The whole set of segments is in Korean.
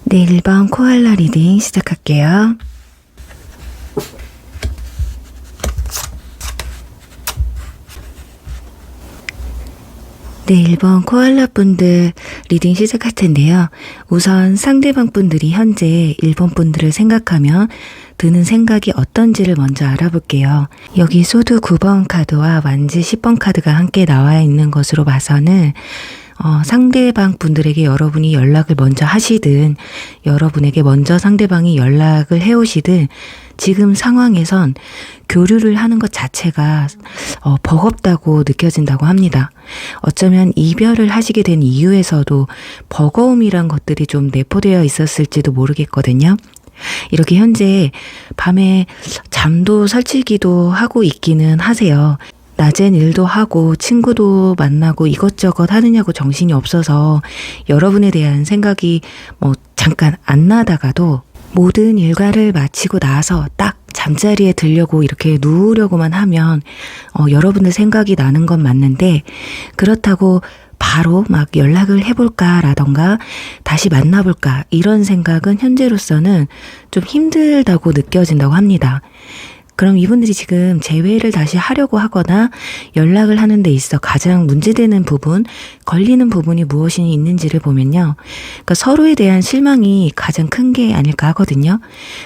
네, 1번 코알라 리딩 시작할게요. 네, 1번 코알라 분들 리딩 시작할 텐데요. 우선 상대방 분들이 현재 1번 분들을 생각하면 드는 생각이 어떤지를 먼저 알아볼게요. 여기 소드 9번 카드와 완지 10번 카드가 함께 나와 있는 것으로 봐서는 상대방 분들에게 여러분이 연락을 먼저 하시든 여러분에게 먼저 상대방이 연락을 해오시든 지금 상황에선 교류를 하는 것 자체가 버겁다고 느껴진다고 합니다. 어쩌면 이별을 하시게 된 이유에서도 버거움이란 것들이 좀 내포되어 있었을지도 모르겠거든요. 이렇게 현재 밤에 잠도 설치기도 하고 있기는 하세요. 낮엔 일도 하고 친구도 만나고 이것저것 하느냐고 정신이 없어서 여러분에 대한 생각이 잠깐 안 나다가도 모든 일과를 마치고 나서 딱 잠자리에 들려고 이렇게 누우려고만 하면 여러분의 생각이 나는 건 맞는데, 그렇다고 바로 막 연락을 해볼까라던가 다시 만나볼까 이런 생각은 현재로서는 좀 힘들다고 느껴진다고 합니다. 그럼 이분들이 지금 재회를 다시 하려고 하거나 연락을 하는 데 있어 가장 문제되는 부분, 걸리는 부분이 무엇이 있는지를 보면요. 그러니까 서로에 대한 실망이 가장 큰 게 아닐까 하거든요.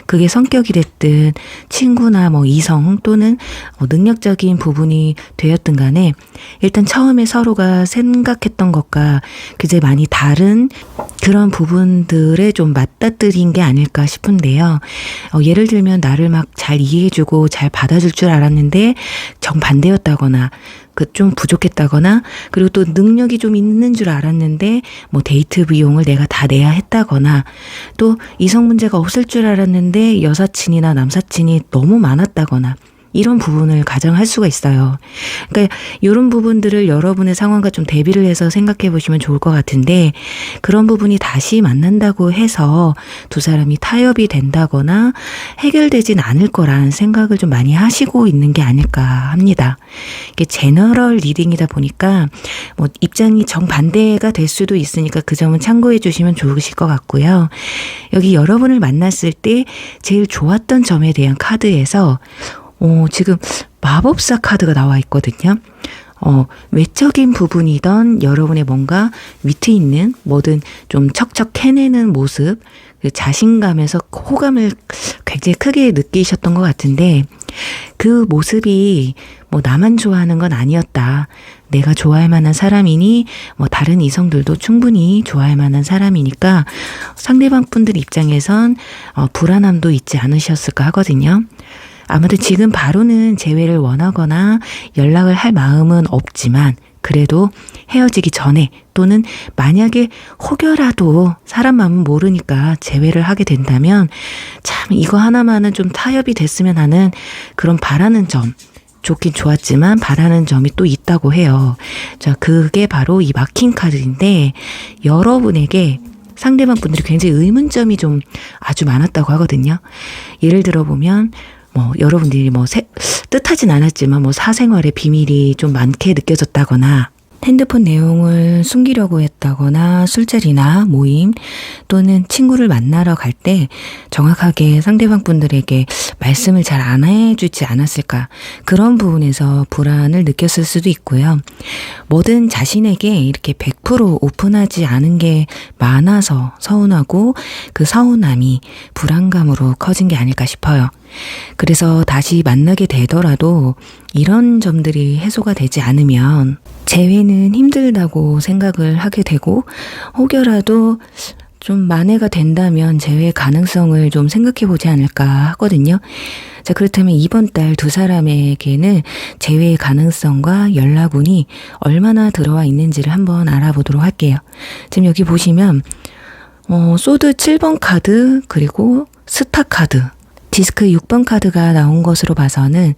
그게 성격이 됐든 친구나 이성 또는 능력적인 부분이 되었든 간에 일단 처음에 서로가 생각했던 것과 그제 많이 다른 그런 부분들에 좀 맞닥뜨린 게 아닐까 싶은데요. 예를 들면 나를 막 잘 이해해주고 잘 받아줄 줄 알았는데 정반대였다거나 좀 부족했다거나, 그리고 또 능력이 좀 있는 줄 알았는데 데이트 비용을 내가 다 내야 했다거나, 또 이성 문제가 없을 줄 알았는데 여사친이나 남사친이 너무 많았다거나, 이런 부분을 가정할 수가 있어요. 그러니까 이런 부분들을 여러분의 상황과 좀 대비를 해서 생각해 보시면 좋을 것 같은데, 그런 부분이 다시 만난다고 해서 두 사람이 타협이 된다거나 해결되진 않을 거란 생각을 좀 많이 하시고 있는 게 아닐까 합니다. 이게 제너럴 리딩이다 보니까 입장이 정반대가 될 수도 있으니까 그 점은 참고해 주시면 좋으실 것 같고요. 여기 여러분을 만났을 때 제일 좋았던 점에 대한 카드에서 지금 마법사 카드가 나와 있거든요. 외적인 부분이던 여러분의 뭔가 위트 있는 뭐든 좀 척척 해내는 모습, 그 자신감에서 호감을 굉장히 크게 느끼셨던 것 같은데, 그 모습이 나만 좋아하는 건 아니었다. 내가 좋아할 만한 사람이니 다른 이성들도 충분히 좋아할 만한 사람이니까 상대방 분들 입장에선 불안함도 있지 않으셨을까 하거든요. 아마도 지금 바로는 재회를 원하거나 연락을 할 마음은 없지만 그래도 헤어지기 전에 또는 만약에 혹여라도 사람 마음은 모르니까 재회를 하게 된다면 참 이거 하나만은 좀 타협이 됐으면 하는 그런 바라는 점, 좋긴 좋았지만 바라는 점이 또 있다고 해요. 자, 그게 바로 이 막힌 카드인데 여러분에게 상대방 분들이 굉장히 의문점이 좀 아주 많았다고 하거든요. 예를 들어 보면 여러분들이 뜻하진 않았지만 사생활의 비밀이 좀 많게 느껴졌다거나 핸드폰 내용을 숨기려고 했다거나 술자리나 모임 또는 친구를 만나러 갈 때 정확하게 상대방 분들에게 말씀을 잘 안 해주지 않았을까, 그런 부분에서 불안을 느꼈을 수도 있고요. 뭐든 자신에게 이렇게 100% 오픈하지 않은 게 많아서 서운하고 그 서운함이 불안감으로 커진 게 아닐까 싶어요. 그래서 다시 만나게 되더라도 이런 점들이 해소가 되지 않으면 재회는 힘들다고 생각을 하게 되고 혹여라도 좀 만회가 된다면 재회 가능성을 좀 생각해 보지 않을까 하거든요. 자, 그렇다면 이번 달 두 사람에게는 재회의 가능성과 연락운이 얼마나 들어와 있는지를 한번 알아보도록 할게요. 지금 여기 보시면 소드 7번 카드 그리고 스타 카드, 디스크 6번 카드가 나온 것으로 봐서는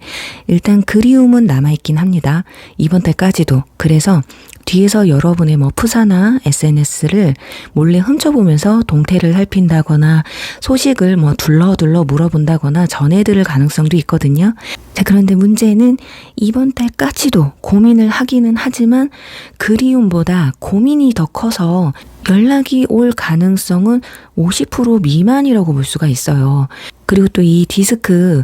일단 그리움은 남아있긴 합니다. 이번 달까지도. 그래서 뒤에서 여러분의 푸사나 SNS를 몰래 훔쳐보면서 동태를 살핀다거나 소식을 둘러둘러 물어본다거나 전해들을 가능성도 있거든요. 자, 그런데 문제는 이번 달까지도 고민을 하기는 하지만 그리움보다 고민이 더 커서 연락이 올 가능성은 50% 미만이라고 볼 수가 있어요. 그리고 또 이 디스크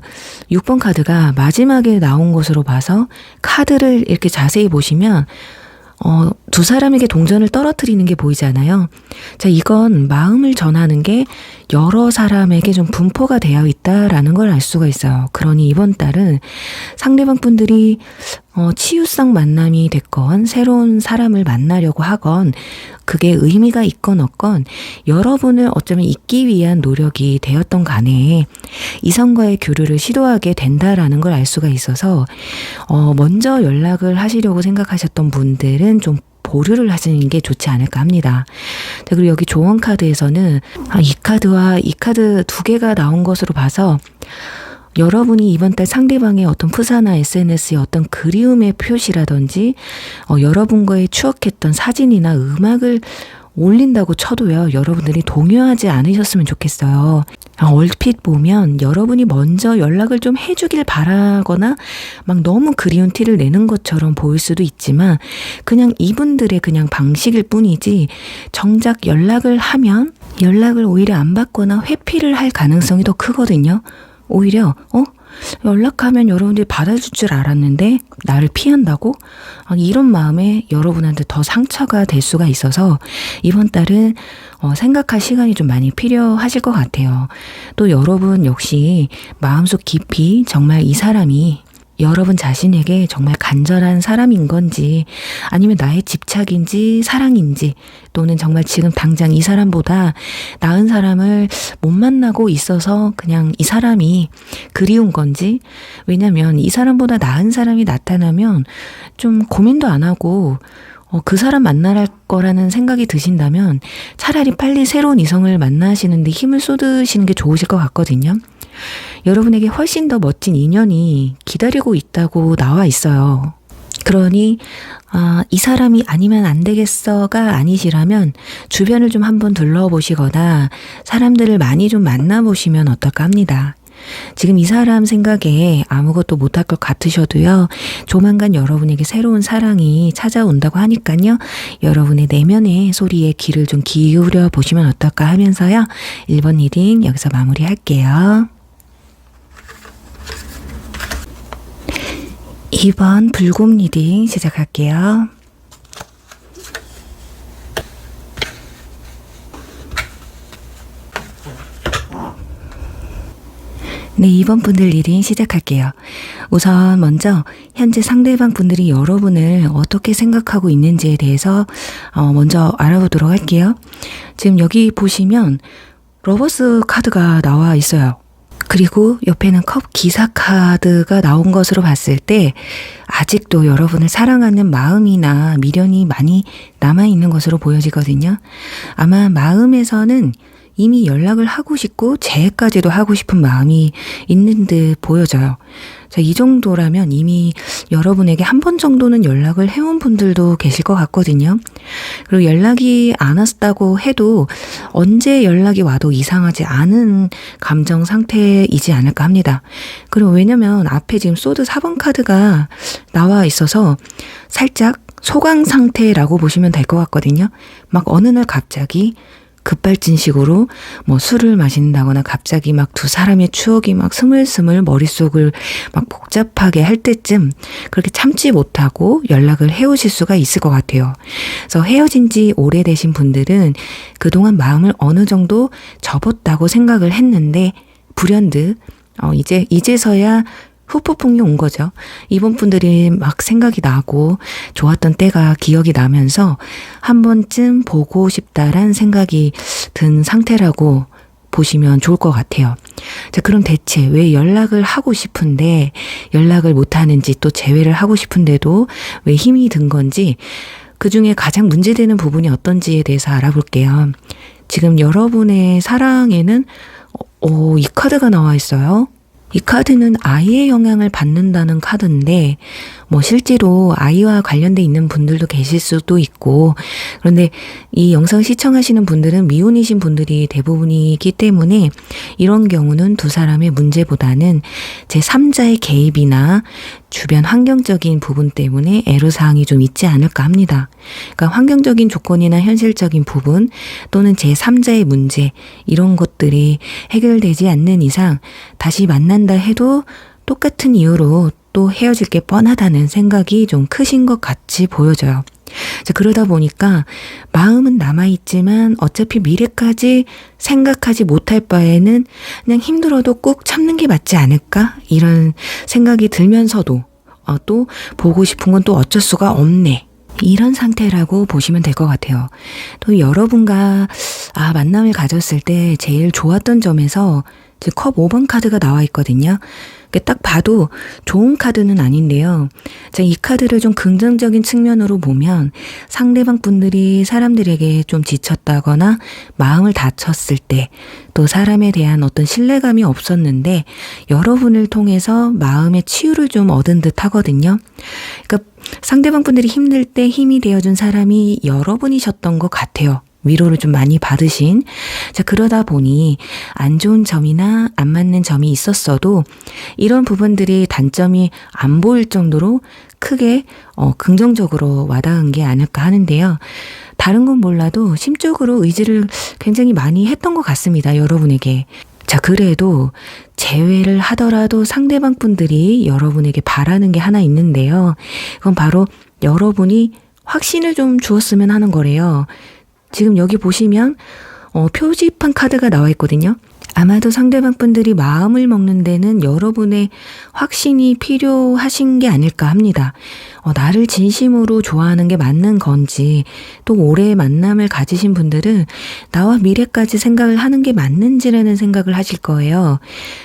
6번 카드가 마지막에 나온 것으로 봐서 카드를 이렇게 자세히 보시면 두 사람에게 동전을 떨어뜨리는 게 보이잖아요. 자, 이건 마음을 전하는 게 여러 사람에게 좀 분포가 되어 있다라는 걸 알 수가 있어요. 그러니 이번 달은 상대방 분들이 치유성 만남이 됐건 새로운 사람을 만나려고 하건 그게 의미가 있건 없건 여러분을 어쩌면 잊기 위한 노력이 되었던 간에 이성과의 교류를 시도하게 된다라는 걸 알 수가 있어서 먼저 연락을 하시려고 생각하셨던 분들은 좀 보류를 하시는 게 좋지 않을까 합니다. 그리고 여기 조언 카드에서는 이 카드와 이 카드 두 개가 나온 것으로 봐서 여러분이 이번 달 상대방의 어떤 푸사나 SNS의 어떤 그리움의 표시라든지 여러분과의 추억했던 사진이나 음악을 올린다고 쳐도요, 여러분들이 동요하지 않으셨으면 좋겠어요. 얼핏 보면 여러분이 먼저 연락을 좀 해주길 바라거나 막 너무 그리운 티를 내는 것처럼 보일 수도 있지만 그냥 이분들의 그냥 방식일 뿐이지 정작 연락을 하면 연락을 오히려 안 받거나 회피를 할 가능성이 더 크거든요. 오히려 연락하면 여러분들이 받아줄 줄 알았는데 나를 피한다고? 이런 마음에 여러분한테 더 상처가 될 수가 있어서 이번 달은 생각할 시간이 좀 많이 필요하실 것 같아요. 또 여러분 역시 마음속 깊이 정말 이 사람이 여러분 자신에게 정말 간절한 사람인 건지 아니면 나의 집착인지 사랑인지 또는 정말 지금 당장 이 사람보다 나은 사람을 못 만나고 있어서 그냥 이 사람이 그리운 건지, 왜냐면 이 사람보다 나은 사람이 나타나면 좀 고민도 안 하고 그 사람 만날 거라는 생각이 드신다면 차라리 빨리 새로운 이성을 만나시는데 힘을 쏟으시는 게 좋으실 것 같거든요. 여러분에게 훨씬 더 멋진 인연이 기다리고 있다고 나와 있어요. 그러니 이 사람이 아니면 안 되겠어가 아니시라면 주변을 좀 한번 둘러보시거나 사람들을 많이 좀 만나보시면 어떨까 합니다. 지금 이 사람 생각에 아무것도 못할 것 같으셔도요, 조만간 여러분에게 새로운 사랑이 찾아온다고 하니까요, 여러분의 내면의 소리에 귀를 좀 기울여 보시면 어떨까 하면서요, 1번 리딩 여기서 마무리할게요. 2번 불곰 리딩 시작할게요. 네, 2번 분들 리딩 시작할게요. 우선 먼저 현재 상대방 분들이 여러분을 어떻게 생각하고 있는지에 대해서 먼저 알아보도록 할게요. 지금 여기 보시면 러버스 카드가 나와 있어요. 그리고 옆에는 컵 기사 카드가 나온 것으로 봤을 때 아직도 여러분을 사랑하는 마음이나 미련이 많이 남아있는 것으로 보여지거든요. 아마 마음에서는 이미 연락을 하고 싶고 재회까지도 하고 싶은 마음이 있는 듯 보여져요. 자, 이 정도라면 이미 여러분에게 한 번 정도는 연락을 해온 분들도 계실 것 같거든요. 그리고 연락이 안 왔다고 해도 언제 연락이 와도 이상하지 않은 감정 상태이지 않을까 합니다. 그리고 왜냐면 앞에 지금 소드 4번 카드가 나와 있어서 살짝 소강 상태라고 보시면 될 것 같거든요. 막 어느 날 갑자기 급발진식으로 뭐 술을 마신다거나 갑자기 막 두 사람의 추억이 막 스물스물 머릿속을 막 복잡하게 할 때쯤 그렇게 참지 못하고 연락을 해오실 수가 있을 것 같아요. 그래서 헤어진 지 오래되신 분들은 그동안 마음을 어느 정도 접었다고 생각을 했는데 불현듯 이제서야 후폭풍이 온 거죠. 이번 분들이 막 생각이 나고 좋았던 때가 기억이 나면서 한 번쯤 보고 싶다란 생각이 든 상태라고 보시면 좋을 것 같아요. 자, 그럼 대체 왜 연락을 하고 싶은데 연락을 못 하는지 또 재회를 하고 싶은데도 왜 힘이 든 건지 그 중에 가장 문제되는 부분이 어떤지에 대해서 알아볼게요. 지금 여러분의 사랑에는 이 카드가 나와 있어요. 이 카드는 아이의 영향을 받는다는 카드인데 뭐 실제로 아이와 관련돼 있는 분들도 계실 수도 있고 그런데 이 영상 시청하시는 분들은 미혼이신 분들이 대부분이기 때문에 이런 경우는 두 사람의 문제보다는 제3자의 개입이나 주변 환경적인 부분 때문에 애로사항이 좀 있지 않을까 합니다. 그러니까 환경적인 조건이나 현실적인 부분 또는 제3자의 문제 이런 것들이 해결되지 않는 이상 다시 만난다 해도 똑같은 이유로 또 헤어질 게 뻔하다는 생각이 좀 크신 것 같이 보여져요. 자, 그러다 보니까 마음은 남아있지만 어차피 미래까지 생각하지 못할 바에는 그냥 힘들어도 꾹 참는 게 맞지 않을까? 이런 생각이 들면서도 또 보고 싶은 건 또 어쩔 수가 없네. 이런 상태라고 보시면 될 것 같아요. 또 여러분과 만남을 가졌을 때 제일 좋았던 점에서 지금 컵 5번 카드가 나와 있거든요. 딱 봐도 좋은 카드는 아닌데요. 이 카드를 좀 긍정적인 측면으로 보면 상대방 분들이 사람들에게 좀 지쳤다거나 마음을 다쳤을 때 또 사람에 대한 어떤 신뢰감이 없었는데 여러분을 통해서 마음의 치유를 좀 얻은 듯 하거든요. 그러니까 상대방 분들이 힘들 때 힘이 되어준 사람이 여러분이셨던 것 같아요. 위로를 좀 많이 받으신. 자, 그러다 보니 안 좋은 점이나 안 맞는 점이 있었어도 이런 부분들이 단점이 안 보일 정도로 크게 긍정적으로 와닿은 게 아닐까 하는데요. 다른 건 몰라도 심적으로 의지를 굉장히 많이 했던 것 같습니다. 여러분에게. 자, 그래도 재회를 하더라도 상대방 분들이 여러분에게 바라는 게 하나 있는데요. 그건 바로 여러분이 확신을 좀 주었으면 하는 거래요. 지금 여기 보시면 표지판 카드가 나와 있거든요. 아마도 상대방 분들이 마음을 먹는 데는 여러분의 확신이 필요하신 게 아닐까 합니다. 나를 진심으로 좋아하는 게 맞는 건지 또 올해의 만남을 가지신 분들은 나와 미래까지 생각을 하는 게 맞는지라는 생각을 하실 거예요.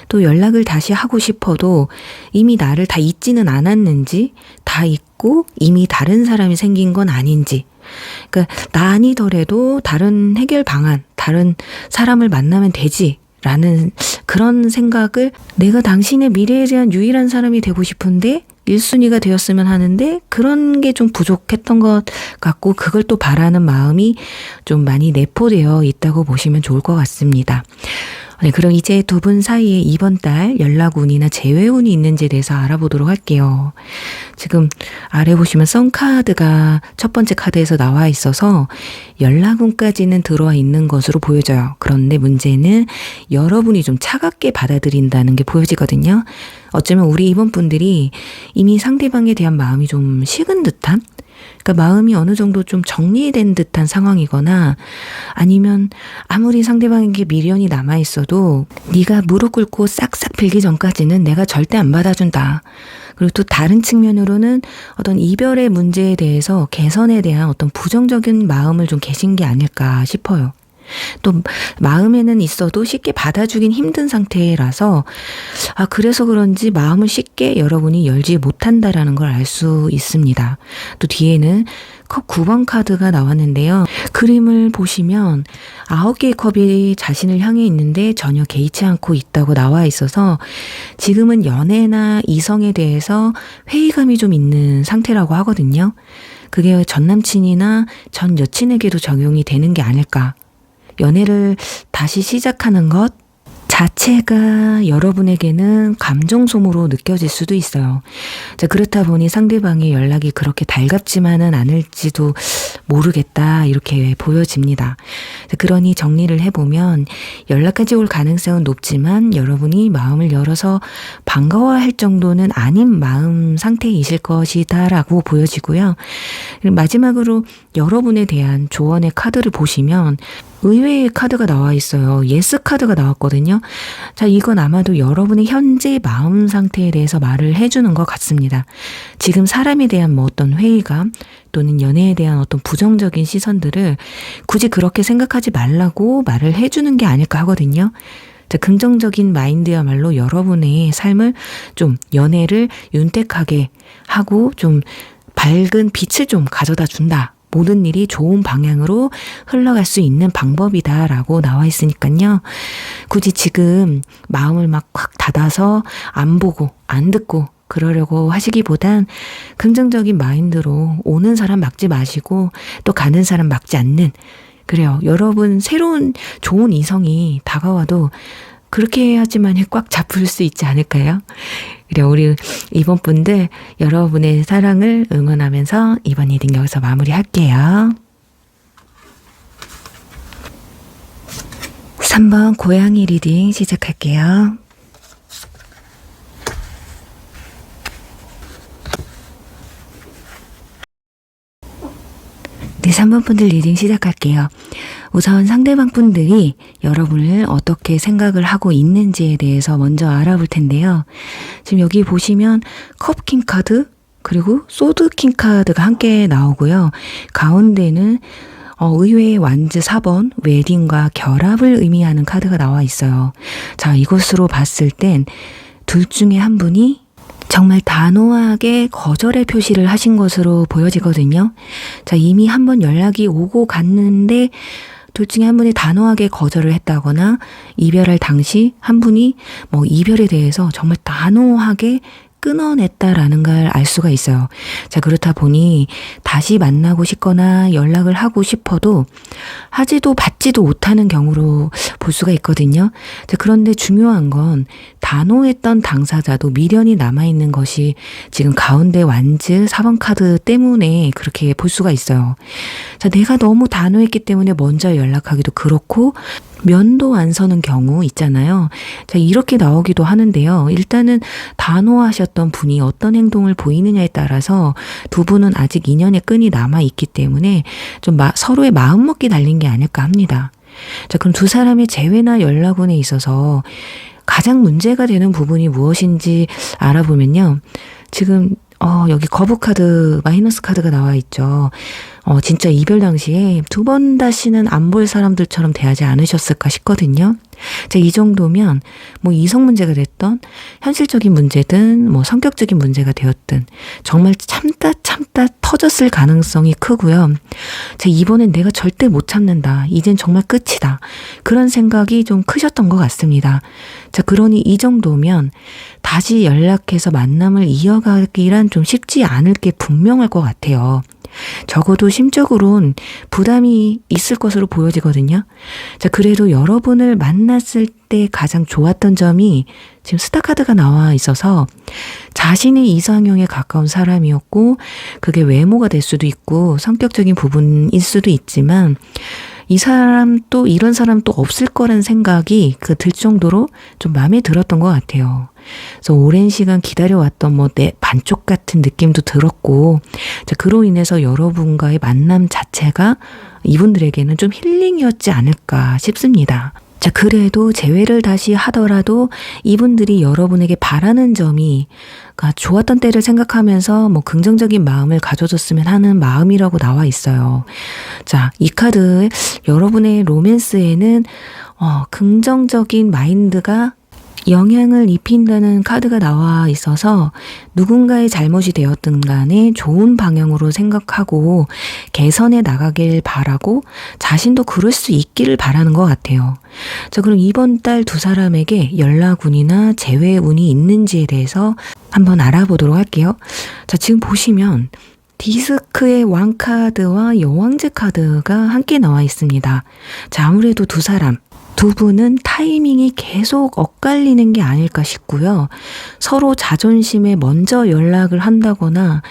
또 연락을 다시 하고 싶어도 이미 나를 다 잊지는 않았는지 다 잊고 이미 다른 사람이 생긴 건 아닌지 그러니까 나 아니더라도 다른 해결 방안, 다른 사람을 만나면 되지 라는 그런 생각을 내가 당신의 미래에 대한 유일한 사람이 되고 싶은데 1순위가 되었으면 하는데 그런 게 좀 부족했던 것 같고 그걸 또 바라는 마음이 좀 많이 내포되어 있다고 보시면 좋을 것 같습니다. 네, 그럼 이제 두 분 사이에 이번 달 연락운이나 재회운이 있는지에 대해서 알아보도록 할게요. 지금 아래 보시면 썬카드가 첫 번째 카드에서 나와 있어서 연락운까지는 들어와 있는 것으로 보여져요. 그런데 문제는 여러분이 좀 차갑게 받아들인다는 게 보여지거든요. 어쩌면 우리 이번 분들이 이미 상대방에 대한 마음이 좀 식은 듯한 그러니까 마음이 어느 정도 좀 정리된 듯한 상황이거나 아니면 아무리 상대방에게 미련이 남아있어도 네가 무릎 꿇고 싹싹 빌기 전까지는 내가 절대 안 받아준다. 그리고 또 다른 측면으로는 어떤 이별의 문제에 대해서 개선에 대한 어떤 부정적인 마음을 좀 계신 게 아닐까 싶어요. 또 마음에는 있어도 쉽게 받아주긴 힘든 상태라서 그래서 그런지 마음을 쉽게 여러분이 열지 못한다라는 걸 알 수 있습니다. 또 뒤에는 컵 9번 카드가 나왔는데요. 그림을 보시면 9개의 컵이 자신을 향해 있는데 전혀 개의치 않고 있다고 나와 있어서 지금은 연애나 이성에 대해서 회의감이 좀 있는 상태라고 하거든요. 그게 전 남친이나 전 여친에게도 적용이 되는 게 아닐까. 연애를 다시 시작하는 것 자체가 여러분에게는 감정 소모로 느껴질 수도 있어요. 자, 그렇다 보니 상대방의 연락이 그렇게 달갑지만은 않을지도 모르겠다 이렇게 보여집니다. 자, 그러니 정리를 해보면 연락까지 올 가능성은 높지만 여러분이 마음을 열어서 반가워할 정도는 아닌 마음 상태이실 것이다 라고 보여지고요. 그리고 마지막으로 여러분에 대한 조언의 카드를 보시면 의외의 카드가 나와 있어요. 예스 카드가 나왔거든요. 자, 이건 아마도 여러분의 현재 마음 상태에 대해서 말을 해주는 것 같습니다. 지금 사람에 대한 어떤 회의감 또는 연애에 대한 어떤 부정적인 시선들을 굳이 그렇게 생각하지 말라고 말을 해주는 게 아닐까 하거든요. 자, 긍정적인 마인드야말로 여러분의 삶을 좀 연애를 윤택하게 하고 좀 밝은 빛을 좀 가져다 준다. 모든 일이 좋은 방향으로 흘러갈 수 있는 방법이다라고 나와 있으니까요. 굳이 지금 마음을 막 확 닫아서 안 보고 안 듣고 그러려고 하시기보단 긍정적인 마인드로 오는 사람 막지 마시고 또 가는 사람 막지 않는 그래요. 여러분 새로운 좋은 이성이 다가와도 그렇게 해야지만 꽉 잡을 수 있지 않을까요? 그래, 우리 이번 분들 여러분의 사랑을 응원하면서 이번 리딩 여기서 마무리할게요. 3번 고양이 리딩 시작할게요. 네, 3번 분들 리딩 시작할게요. 우선 상대방 분들이 여러분을 어떻게 생각을 하고 있는지에 대해서 먼저 알아볼 텐데요. 지금 여기 보시면 컵킹 카드 그리고 소드킹 카드가 함께 나오고요. 가운데는 의외의 완즈 4번 웨딩과 결합을 의미하는 카드가 나와 있어요. 자, 이것으로 봤을 땐 둘 중에 한 분이 정말 단호하게 거절의 표시를 하신 것으로 보여지거든요. 자, 이미 한번 연락이 오고 갔는데 둘 중에 한 분이 단호하게 거절을 했다거나 이별할 당시 한 분이 이별에 대해서 정말 단호하게 끊어냈다라는 걸 알 수가 있어요. 자, 그렇다 보니 다시 만나고 싶거나 연락을 하고 싶어도 하지도 받지도 못하는 경우로 볼 수가 있거든요. 자, 그런데 중요한 건 단호했던 당사자도 미련이 남아있는 것이 지금 가운데 완즈 4번 카드 때문에 그렇게 볼 수가 있어요. 자, 내가 너무 단호했기 때문에 먼저 연락하기도 그렇고 면도 안 서는 경우 있잖아요. 자, 이렇게 나오기도 하는데요. 일단은 단호하셨던 분이 어떤 행동을 보이느냐에 따라서 두 분은 아직 인연의 끈이 남아있기 때문에 좀 서로의 마음먹기 달린 게 아닐까 합니다. 자, 그럼 두 사람의 재회나 연락운에 있어서 가장 문제가 되는 부분이 무엇인지 알아보면요. 지금 여기 거부 카드, 마이너스 카드가 나와 있죠. 진짜 이별 당시에 두 번 다시는 안 볼 사람들처럼 대하지 않으셨을까 싶거든요. 자, 이 정도면 이성 문제가 됐던 현실적인 문제든 성격적인 문제가 되었든 정말 참다 터졌을 가능성이 크고요. 자, 이번엔 내가 절대 못 참는다. 이젠 정말 끝이다. 그런 생각이 좀 크셨던 것 같습니다. 자, 그러니 이 정도면 다시 연락해서 만남을 이어가기란 좀 쉽지 않을 게 분명할 것 같아요. 적어도 심적으론 부담이 있을 것으로 보여지거든요. 자, 그래도 여러분을 만났을 때 가장 좋았던 점이 지금 스타카드가 나와 있어서 자신의 이상형에 가까운 사람이었고 그게 외모가 될 수도 있고 성격적인 부분일 수도 있지만 이 사람 또 이런 사람 또 없을 거란 생각이 들 정도로 좀 마음에 들었던 것 같아요. 그래서 오랜 시간 기다려왔던 내 반쪽 같은 느낌도 들었고, 자, 그로 인해서 여러분과의 만남 자체가 이분들에게는 좀 힐링이었지 않을까 싶습니다. 자, 그래도 재회를 다시 하더라도 이분들이 여러분에게 바라는 점이 좋았던 때를 생각하면서 뭐 긍정적인 마음을 가져줬으면 하는 마음이라고 나와 있어요. 자, 이 카드 여러분의 로맨스에는 긍정적인 마인드가 영향을 입힌다는 카드가 나와 있어서 누군가의 잘못이 되었든 간에 좋은 방향으로 생각하고 개선해 나가길 바라고 자신도 그럴 수 있기를 바라는 것 같아요. 자, 그럼 이번 달 두 사람에게 연락운이나 재회운이 있는지에 대해서 한번 알아보도록 할게요. 자, 지금 보시면 디스크의 왕카드와 여왕제 카드가 함께 나와 있습니다. 자, 아무래도 두 분은 타이밍이 계속 엇갈리는 게 아닐까 싶고요. 서로 자존심에 먼저 연락을 한다거나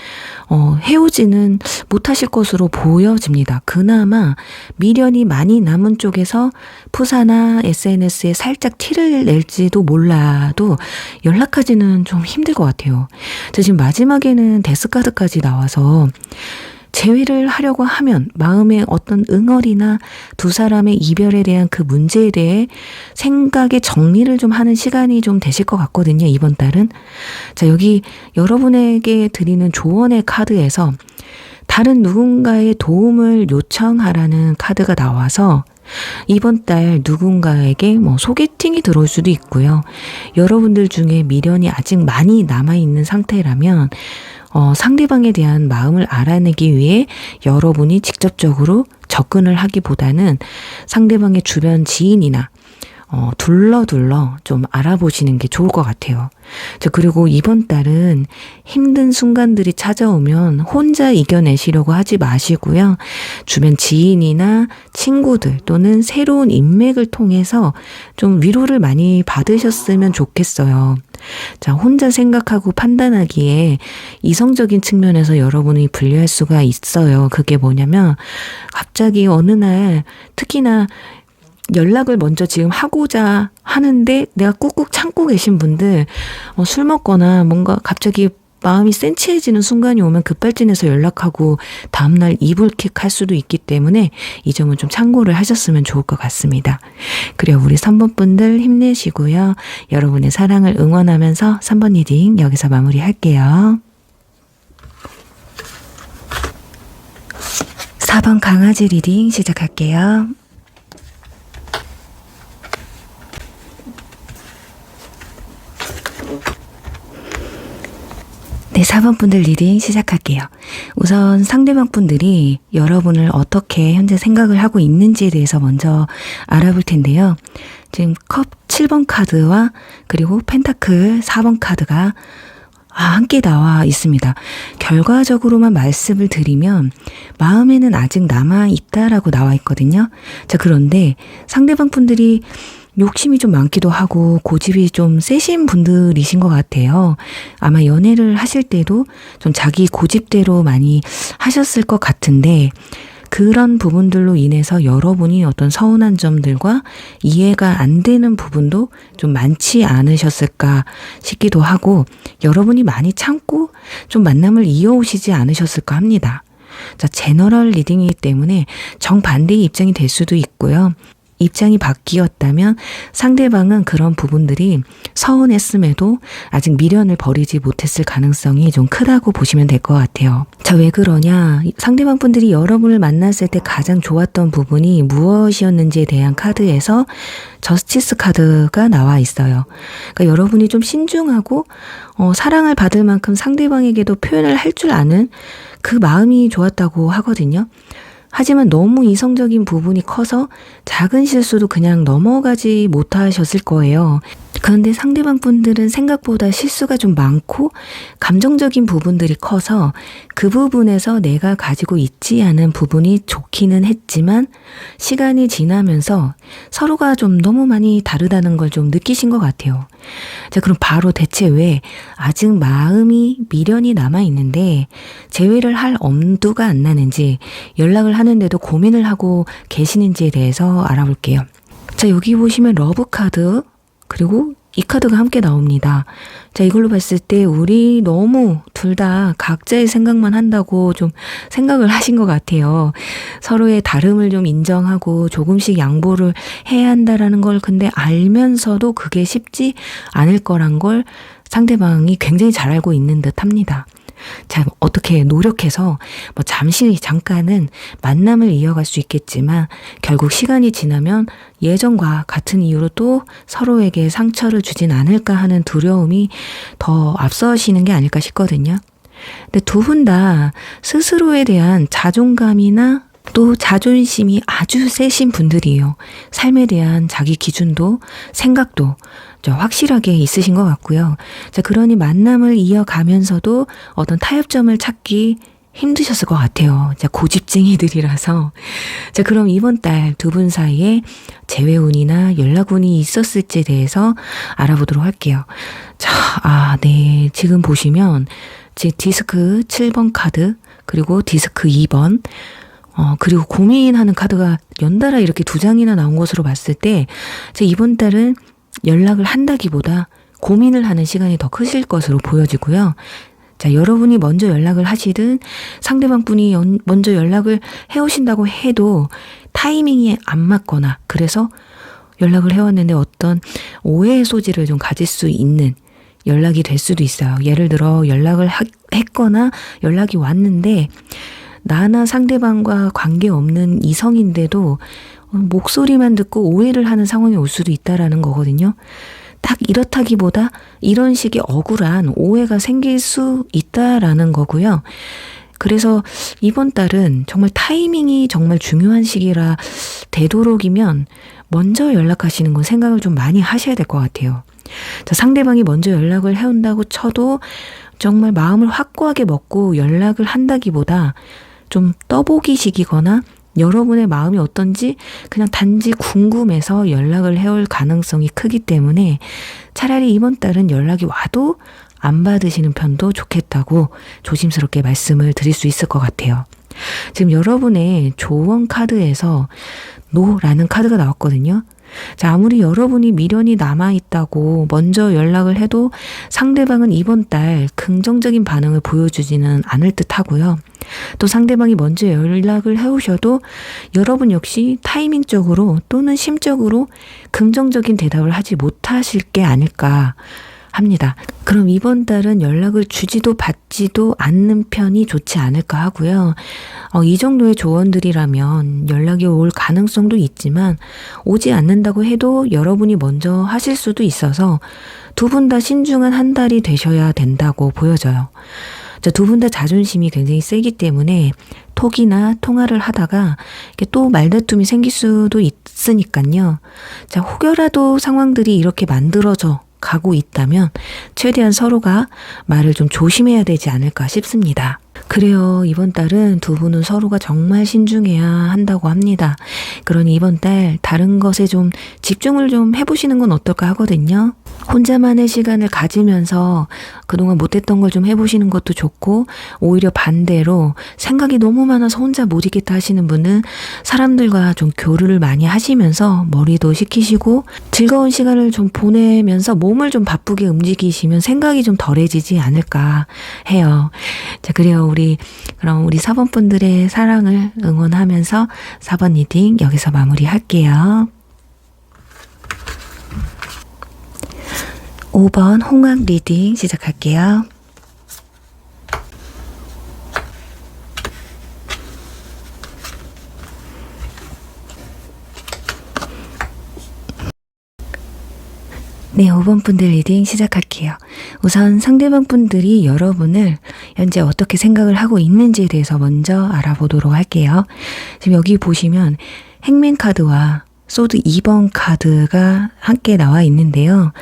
헤어지는 못하실 것으로 보여집니다. 그나마 미련이 많이 남은 쪽에서 푸사나 SNS에 살짝 티를 낼지도 몰라도 연락하기는 좀 힘들 것 같아요. 지금 마지막에는 데스카드까지 나와서 재회를 하려고 하면 마음의 어떤 응어리나 두 사람의 이별에 대한 그 문제에 대해 생각의 정리를 좀 하는 시간이 좀 되실 것 같거든요, 이번 달은. 자, 여기 여러분에게 드리는 조언의 카드에서 다른 누군가의 도움을 요청하라는 카드가 나와서 이번 달 누군가에게 소개팅이 들어올 수도 있고요. 여러분들 중에 미련이 아직 많이 남아있는 상태라면 상대방에 대한 마음을 알아내기 위해 여러분이 직접적으로 접근을 하기보다는 상대방의 주변 지인이나 둘러 좀 알아보시는 게 좋을 것 같아요. 자, 그리고 이번 달은 힘든 순간들이 찾아오면 혼자 이겨내시려고 하지 마시고요. 주변 지인이나 친구들 또는 새로운 인맥을 통해서 좀 위로를 많이 받으셨으면 좋겠어요. 자, 혼자 생각하고 판단하기에 이성적인 측면에서 여러분이 불리할 수가 있어요. 그게 뭐냐면 갑자기 어느 날 특히나 연락을 먼저 지금 하고자 하는데 내가 꾹꾹 참고 계신 분들 술 먹거나 뭔가 갑자기 마음이 센치해지는 순간이 오면 급발진해서 연락하고 다음날 이불킥 할 수도 있기 때문에 이 점은 좀 참고를 하셨으면 좋을 것 같습니다. 그래요, 우리 3번 분들 힘내시고요. 여러분의 사랑을 응원하면서 3번 리딩 여기서 마무리할게요. 4번 강아지 리딩 시작할게요. 네, 4번 분들 리딩 시작할게요. 우선 상대방 분들이 여러분을 어떻게 현재 생각을 하고 있는지에 대해서 먼저 알아볼 텐데요. 지금 컵 7번 카드와 그리고 펜타클 4번 카드가 함께 나와 있습니다. 결과적으로만 말씀을 드리면 마음에는 아직 남아있다라고 나와 있거든요. 자, 그런데 상대방 분들이 욕심이 좀 많기도 하고 고집이 좀 세신 분들이신 것 같아요. 아마 연애를 하실 때도 좀 자기 고집대로 많이 하셨을 것 같은데 그런 부분들로 인해서 여러분이 어떤 서운한 점들과 이해가 안 되는 부분도 좀 많지 않으셨을까 싶기도 하고 여러분이 많이 참고 좀 만남을 이어오시지 않으셨을까 합니다. 자, 제너럴 리딩이기 때문에 정반대의 입장이 될 수도 있고요. 입장이 바뀌었다면 상대방은 그런 부분들이 서운했음에도 아직 미련을 버리지 못했을 가능성이 좀 크다고 보시면 될 것 같아요. 자, 왜 그러냐? 상대방 분들이 여러분을 만났을 때 가장 좋았던 부분이 무엇이었는지에 대한 카드에서 저스티스 카드가 나와 있어요. 그러니까 여러분이 좀 신중하고 사랑을 받을 만큼 상대방에게도 표현을 할 줄 아는 그 마음이 좋았다고 하거든요. 하지만 너무 이성적인 부분이 커서 작은 실수도 그냥 넘어가지 못하셨을 거예요. 그런데 상대방 분들은 생각보다 실수가 좀 많고 감정적인 부분들이 커서 그 부분에서 내가 가지고 있지 않은 부분이 좋기는 했지만 시간이 지나면서 서로가 좀 너무 많이 다르다는 걸 좀 느끼신 것 같아요. 자, 그럼 바로 대체 왜 아직 마음이 미련이 남아있는데 재회를 할 엄두가 안 나는지 연락을 하는데도 고민을 하고 계시는지에 대해서 알아볼게요. 자, 여기 보시면 러브 카드 그리고 이 카드가 함께 나옵니다. 자, 이걸로 봤을 때 우리 너무 둘 다 각자의 생각만 한다고 좀 생각을 하신 것 같아요. 서로의 다름을 좀 인정하고 조금씩 양보를 해야 한다라는 걸 근데 알면서도 그게 쉽지 않을 거란 걸 상대방이 굉장히 잘 알고 있는 듯 합니다. 자, 어떻게 노력해서 잠시 잠깐은 만남을 이어갈 수 있겠지만 결국 시간이 지나면 예전과 같은 이유로 또 서로에게 상처를 주진 않을까 하는 두려움이 더 앞서시는 게 아닐까 싶거든요. 근데 두 분 다 스스로에 대한 자존감이나 또 자존심이 아주 세신 분들이에요. 삶에 대한 자기 기준도 생각도 확실하게 있으신 것 같고요. 자, 그러니 만남을 이어가면서도 어떤 타협점을 찾기 힘드셨을 것 같아요. 자, 고집쟁이들이라서. 자, 그럼 이번 달 두 분 사이에 재회운이나 연락운이 있었을지에 대해서 알아보도록 할게요. 자, 네. 지금 보시면 디스크 7번 카드, 그리고 디스크 2번, 그리고 고민하는 카드가 연달아 이렇게 두 장이나 나온 것으로 봤을 때, 이번 달은 연락을 한다기보다 고민을 하는 시간이 더 크실 것으로 보여지고요. 자, 여러분이 먼저 연락을 하시든 상대방 분이 먼저 연락을 해오신다고 해도 타이밍이 안 맞거나 그래서 연락을 해왔는데 어떤 오해의 소지를 좀 가질 수 있는 연락이 될 수도 있어요. 예를 들어 연락을 했거나 연락이 왔는데 나나 상대방과 관계없는 이성인데도 목소리만 듣고 오해를 하는 상황이 올 수도 있다라는 거거든요. 딱 이렇다기보다 이런 식의 억울한 오해가 생길 수 있다라는 거고요. 그래서 이번 달은 정말 타이밍이 정말 중요한 시기라 되도록이면 먼저 연락하시는 건 생각을 좀 많이 하셔야 될 것 같아요. 자, 상대방이 먼저 연락을 해온다고 쳐도 정말 마음을 확고하게 먹고 연락을 한다기보다 좀 떠보기식이거나 여러분의 마음이 어떤지 그냥 단지 궁금해서 연락을 해올 가능성이 크기 때문에 차라리 이번 달은 연락이 와도 안 받으시는 편도 좋겠다고 조심스럽게 말씀을 드릴 수 있을 것 같아요. 지금 여러분의 조언 카드에서 노라는 카드가 나왔거든요. 자, 아무리 여러분이 미련이 남아있다고 먼저 연락을 해도 상대방은 이번 달 긍정적인 반응을 보여주지는 않을 듯 하고요. 또 상대방이 먼저 연락을 해오셔도 여러분 역시 타이밍적으로 또는 심적으로 긍정적인 대답을 하지 못하실 게 아닐까 합니다. 그럼 이번 달은 연락을 주지도 받지도 않는 편이 좋지 않을까 하고요. 이 정도의 조언들이라면 연락이 올 가능성도 있지만 오지 않는다고 해도 여러분이 먼저 하실 수도 있어서 두 분 다 신중한 한 달이 되셔야 된다고 보여져요. 두 분 다 자존심이 굉장히 세기 때문에 톡이나 통화를 하다가 또 말다툼이 생길 수도 있으니까요. 자, 혹여라도 상황들이 이렇게 만들어져 가고 있다면 최대한 서로가 말을 좀 조심해야 되지 않을까 싶습니다. 그래요. 이번 달은 두 분은 서로가 정말 신중해야 한다고 합니다. 그러니 이번 달 다른 것에 좀 집중을 좀 해보시는 건 어떨까 하거든요. 혼자만의 시간을 가지면서 그동안 못했던 걸 좀 해보시는 것도 좋고, 오히려 반대로 생각이 너무 많아서 혼자 못 있겠다 하시는 분은 사람들과 좀 교류를 많이 하시면서 머리도 식히시고 즐거운 시간을 좀 보내면서 몸을 좀 바쁘게 움직이시면 생각이 좀 덜해지지 않을까 해요. 자, 그래요. 그럼 우리 4번 분들의 사랑을 응원하면서 4번 리딩 여기서 마무리할게요. 5번 홍학 리딩 시작할게요. 네, 5번 분들 리딩 시작할게요. 우선 상대방 분들이 여러분을 현재 어떻게 생각을 하고 있는지에 대해서 먼저 알아보도록 할게요. 지금 여기 보시면 행맨 카드와 소드 2번 카드가 함께 나와 있는데요.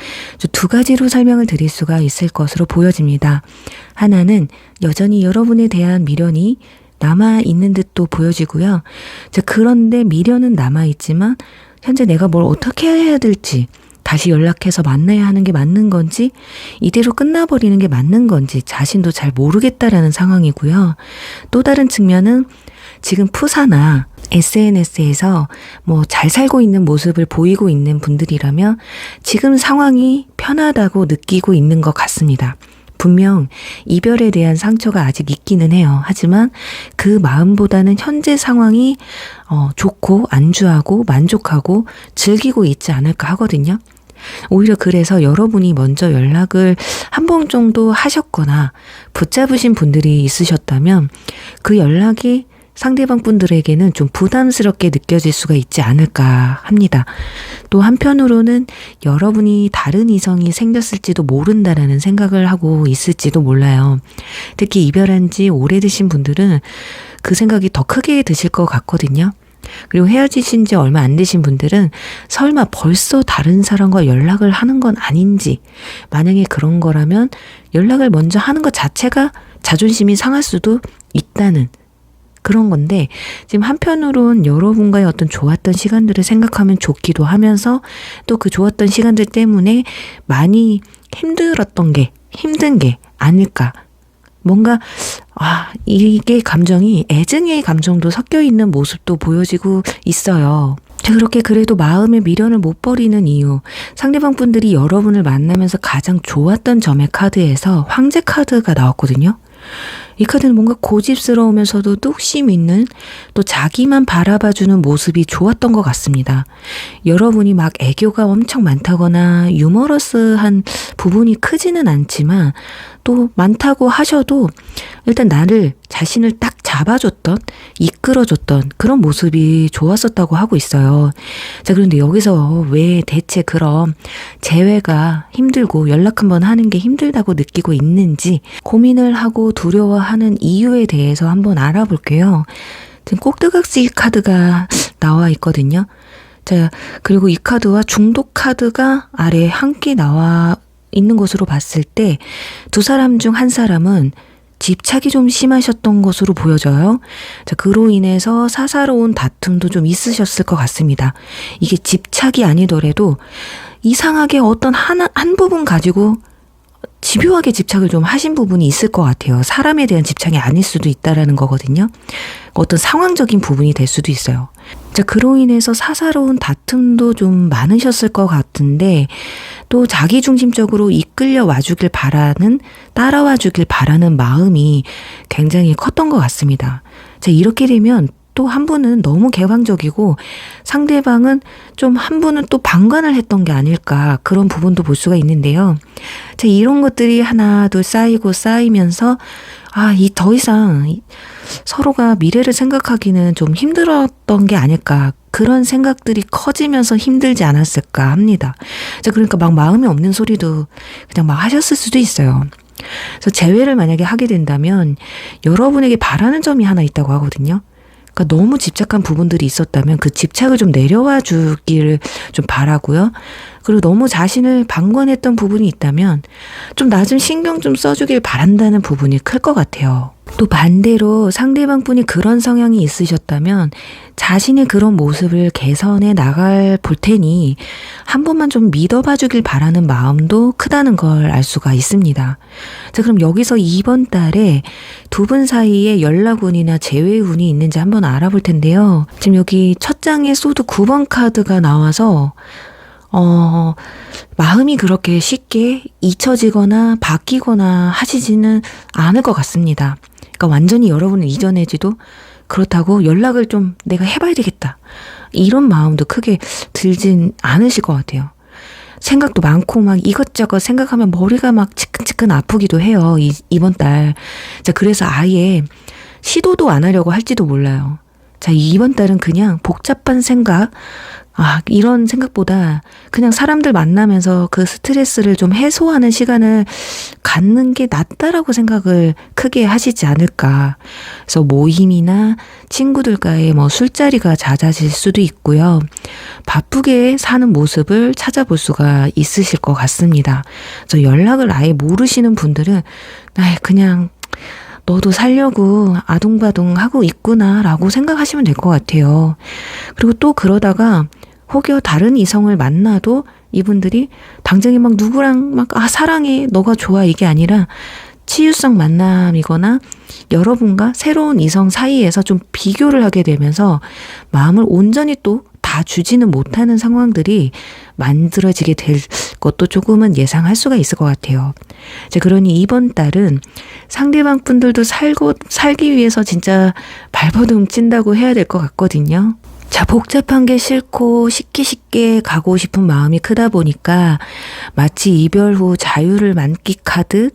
두 가지로 설명을 드릴 수가 있을 것으로 보여집니다. 하나는 여전히 여러분에 대한 미련이 남아있는 듯도 보여지고요. 그런데 미련은 남아있지만 현재 내가 뭘 어떻게 해야 될지, 다시 연락해서 만나야 하는 게 맞는 건지, 이대로 끝나버리는 게 맞는 건지 자신도 잘 모르겠다라는 상황이고요. 또 다른 측면은 지금 푸사나 SNS에서 뭐 잘 살고 있는 모습을 보이고 있는 분들이라면 지금 상황이 편하다고 느끼고 있는 것 같습니다. 분명 이별에 대한 상처가 아직 있기는 해요. 하지만 그 마음보다는 현재 상황이 좋고 안주하고 만족하고 즐기고 있지 않을까 하거든요. 오히려 그래서 여러분이 먼저 연락을 한 번 정도 하셨거나 붙잡으신 분들이 있으셨다면 그 연락이 상대방 분들에게는 좀 부담스럽게 느껴질 수가 있지 않을까 합니다. 또 한편으로는 여러분이 다른 이성이 생겼을지도 모른다라는 생각을 하고 있을지도 몰라요. 특히 이별한 지 오래되신 분들은 그 생각이 더 크게 드실 것 같거든요. 그리고 헤어지신 지 얼마 안 되신 분들은 설마 벌써 다른 사람과 연락을 하는 건 아닌지, 만약에 그런 거라면 연락을 먼저 하는 것 자체가 자존심이 상할 수도 있다는 그런 건데, 지금 한편으론 여러분과의 어떤 좋았던 시간들을 생각하면 좋기도 하면서 또 그 좋았던 시간들 때문에 많이 힘든 게 아닐까. 뭔가 이게 감정이 애증의 감정도 섞여 있는 모습도 보여지고 있어요. 그렇게 그래도 마음의 미련을 못 버리는 이유, 상대방 분들이 여러분을 만나면서 가장 좋았던 점의 카드에서 황제 카드가 나왔거든요. 이 카드는 뭔가 고집스러우면서도 뚝심 있는, 또 자기만 바라봐주는 모습이 좋았던 것 같습니다. 여러분이 막 애교가 엄청 많다거나 유머러스한 부분이 크지는 않지만 또 많다고 하셔도 일단 자신을 딱 잡아줬던, 이끌어줬던 그런 모습이 좋았었다고 하고 있어요. 자, 그런데 여기서 왜 대체 그럼 재회가 힘들고 연락 한번 하는 게 힘들다고 느끼고 있는지 고민을 하고 두려워하는 이유에 대해서 한번 알아볼게요. 지금 꼭두각시 카드가 나와 있거든요. 자, 그리고 이 카드와 중독 카드가 아래에 함께 나와 있는 것으로 봤을 때 두 사람 중 한 사람은 집착이 좀 심하셨던 것으로 보여져요. 자, 그로 인해서 사사로운 다툼도 좀 있으셨을 것 같습니다. 이게 집착이 아니더라도 이상하게 어떤 한 부분 가지고 집요하게 집착을 좀 하신 부분이 있을 것 같아요. 사람에 대한 집착이 아닐 수도 있다라는 거거든요. 어떤 상황적인 부분이 될 수도 있어요. 자, 그로 인해서 사사로운 다툼도 좀 많으셨을 것 같은데, 또 자기중심적으로 이끌려 와주길 바라는, 따라와 주길 바라는 마음이 굉장히 컸던 것 같습니다. 자, 이렇게 되면 또 한 분은 너무 개방적이고 상대방은 좀 한 분은 또 방관을 했던 게 아닐까, 그런 부분도 볼 수가 있는데요. 자, 이런 것들이 하나 둘 쌓이면서 더 이상 서로가 미래를 생각하기는 좀 힘들었던 게 아닐까, 그런 생각들이 커지면서 힘들지 않았을까 합니다. 자, 그러니까 막 마음이 없는 소리도 그냥 막 하셨을 수도 있어요. 그래서 재회를 만약에 하게 된다면 여러분에게 바라는 점이 하나 있다고 하거든요. 그러니까 너무 집착한 부분들이 있었다면 그 집착을 좀 내려와 주기를 좀 바라고요. 그리고 너무 자신을 방관했던 부분이 있다면 좀 나 좀 신경 좀 써주길 바란다는 부분이 클 것 같아요. 또 반대로 상대방 분이 그런 성향이 있으셨다면 자신의 그런 모습을 개선해 나갈 볼 테니 한 번만 좀 믿어봐 주길 바라는 마음도 크다는 걸 알 수가 있습니다. 자, 그럼 여기서 이번 달에 두 분 사이에 연락운이나 재회운이 있는지 한번 알아볼 텐데요. 지금 여기 첫 장에 소드 9번 카드가 나와서 마음이 그렇게 쉽게 잊혀지거나 바뀌거나 하시지는 않을 것 같습니다. 그러니까 완전히 여러분을 잊어내지도, 그렇다고 연락을 좀 내가 해봐야 되겠다, 이런 마음도 크게 들진 않으실 것 같아요. 생각도 많고 막 이것저것 생각하면 머리가 막 치근치근 아프기도 해요, 이번 달. 자, 그래서 아예 시도도 안 하려고 할지도 몰라요. 자, 이번 달은 그냥 복잡한 생각, 이런 생각보다 그냥 사람들 만나면서 그 스트레스를 좀 해소하는 시간을 갖는 게 낫다라고 생각을 크게 하시지 않을까. 그래서 모임이나 친구들과의 술자리가 잦아질 수도 있고요. 바쁘게 사는 모습을 찾아볼 수가 있으실 것 같습니다. 그래서 연락을 아예 모르시는 분들은 그냥 너도 살려고 아둥바둥 하고 있구나 라고 생각하시면 될 것 같아요. 그리고 또 그러다가 혹여 다른 이성을 만나도 이분들이 당장에 막 누구랑 막 사랑해, 너가 좋아, 이게 아니라 치유성 만남이거나 여러분과 새로운 이성 사이에서 좀 비교를 하게 되면서 마음을 온전히 또 다 주지는 못하는 상황들이 만들어지게 될 것도 조금은 예상할 수가 있을 것 같아요. 자, 그러니 이번 달은 상대방 분들도 살기 위해서 진짜 발버둥 찐다고 해야 될 것 같거든요. 자, 복잡한 게 싫고 쉽게 가고 싶은 마음이 크다 보니까 마치 이별 후 자유를 만끽하듯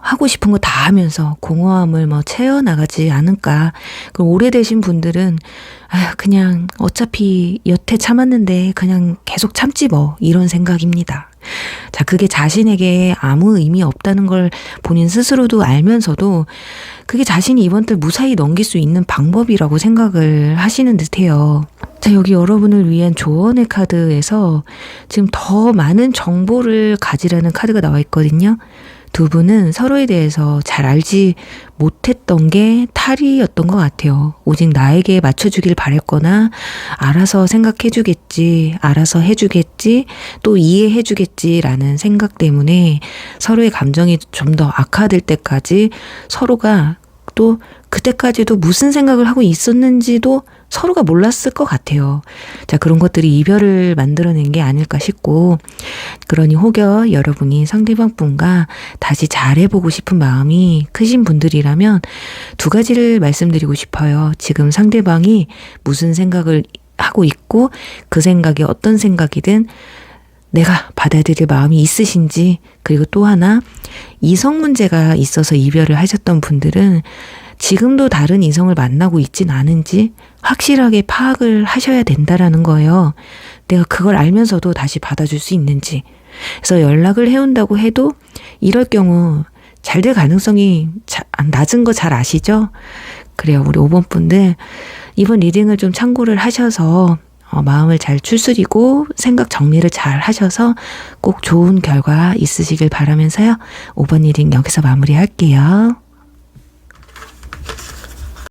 하고 싶은 거 다 하면서 공허함을 채워나가지 않을까. 그럼 오래되신 분들은 그냥 어차피 여태 참았는데 그냥 계속 참지 이런 생각입니다. 자, 그게 자신에게 아무 의미 없다는 걸 본인 스스로도 알면서도 그게 자신이 이번 달 무사히 넘길 수 있는 방법이라고 생각을 하시는 듯해요. 자, 여기 여러분을 위한 조언의 카드에서 지금 더 많은 정보를 가지라는 카드가 나와 있거든요. 두 분은 서로에 대해서 잘 알지 못했던 게 탈이었던 것 같아요. 오직 나에게 맞춰주길 바랬거나 알아서 생각해주겠지, 알아서 해주겠지, 또 이해해주겠지라는 생각 때문에 서로의 감정이 좀 더 악화될 때까지 서로가 또 그때까지도 무슨 생각을 하고 있었는지도 서로가 몰랐을 것 같아요. 자, 그런 것들이 이별을 만들어낸 게 아닐까 싶고, 그러니 혹여 여러분이 상대방 분과 다시 잘해보고 싶은 마음이 크신 분들이라면 두 가지를 말씀드리고 싶어요. 지금 상대방이 무슨 생각을 하고 있고 그 생각이 어떤 생각이든 내가 받아들일 마음이 있으신지, 그리고 또 하나 이성 문제가 있어서 이별을 하셨던 분들은 지금도 다른 이성을 만나고 있진 않은지 확실하게 파악을 하셔야 된다라는 거예요. 내가 그걸 알면서도 다시 받아줄 수 있는지. 그래서 연락을 해온다고 해도 이럴 경우 잘 될 가능성이 낮은 거 잘 아시죠? 그래요. 우리 5번 분들 이번 리딩을 좀 참고를 하셔서 마음을 잘 추스리고 생각 정리를 잘 하셔서 꼭 좋은 결과 있으시길 바라면서요. 5번 리딩 여기서 마무리할게요.